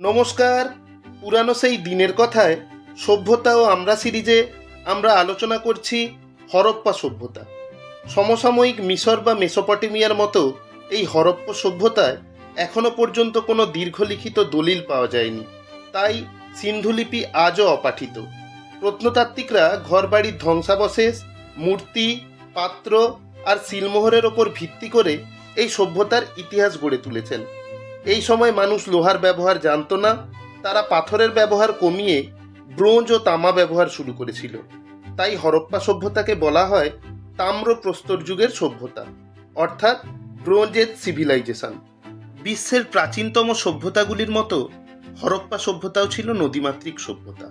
নমস্কার। পুরানো সেই দিনের কথায় সভ্যতা ও আমরা সিরিজে আমরা আলোচনা করছি হরপ্পা সভ্যতা। সমসাময়িক মিশর বা মেসোপটেমিয়ার মতো এই হরপ্পা সভ্যতায় এখনো পর্যন্ত কোনো দীর্ঘলিখিত দলিল পাওয়া যায়নি, তাই সিন্ধুলিপি আজও অপাঠিত। প্রত্নতাত্ত্বিকরা ঘরবাড়ির ধ্বংসাবশেষ, মূর্তি, পাত্র আর সিলমোহরের ওপর ভিত্তি করে এই সভ্যতার ইতিহাস গড়ে তুলেছেন। এই সময় মানুষ লোহার ব্যবহার জানতো না, তারা পাথরের ব্যবহার কমিয়ে ব্রোঞ্জ ও তামা ব্যবহার শুরু করেছিল। তাই হরপ্পা সভ্যতাকে বলা হয় তাম্র প্রস্তর যুগের সভ্যতা, অর্থাৎ ব্রোঞ্জ এজ সিভিলাইজেশন। বিশ্বের প্রাচীনতম সভ্যতাগুলির মতো হরপ্পা সভ্যতাও ছিল নদীমাতৃক সভ্যতা।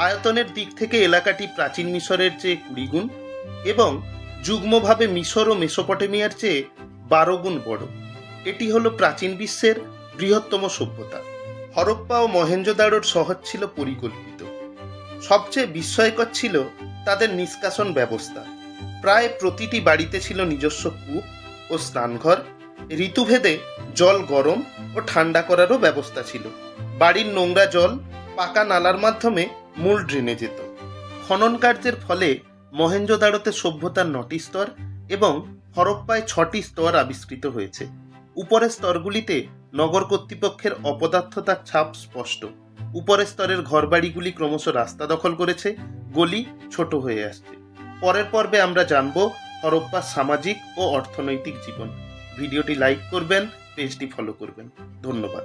আয়তনের দিক থেকে এলাকাটি প্রাচীন মিশরের চেয়ে 20 গুণ এবং যুগ্মভাবে মিশর ও মেসোপটেমিয়ার চেয়ে 12 গুণ বড়। এটি হলো প্রাচীন বিশ্বের বৃহত্তম সভ্যতা। হরপ্পা ও মহেঞ্জোদারোর শহর ছিল পরিকল্পিত। সবচেয়ে বিস্ময়কর ছিল তাদের নিষ্কাশন ব্যবস্থা। প্রায় প্রতিটি বাড়িতে ছিল নিজস্ব কূপ ও স্নানঘর। ঋতুভেদে জল গরম ও ঠান্ডা করারও ব্যবস্থা ছিল। বাড়ির নোংরা জল পাকা নালার মাধ্যমে মূল ড্রেনে যেত। খনন কার্যের ফলে মহেঞ্জোদারোতে সভ্যতার 9টি স্তর এবং হরপ্পায় 6টি স্তর আবিষ্কৃত হয়েছে। উপরের স্তরগুলিতে নগর কর্তৃপক্ষের অপদার্থতার ছাপ স্পষ্ট। উপরের স্তরের ঘরবাড়িগুলি ক্রমশ রাস্তা দখল করেছে, গলি ছোট হয়ে আসছে। পরের পর্বে আমরা জানব হরপ্পার সামাজিক ও অর্থনৈতিক জীবন। ভিডিওটি লাইক করবেন, পেজটি ফলো করবেন। ধন্যবাদ।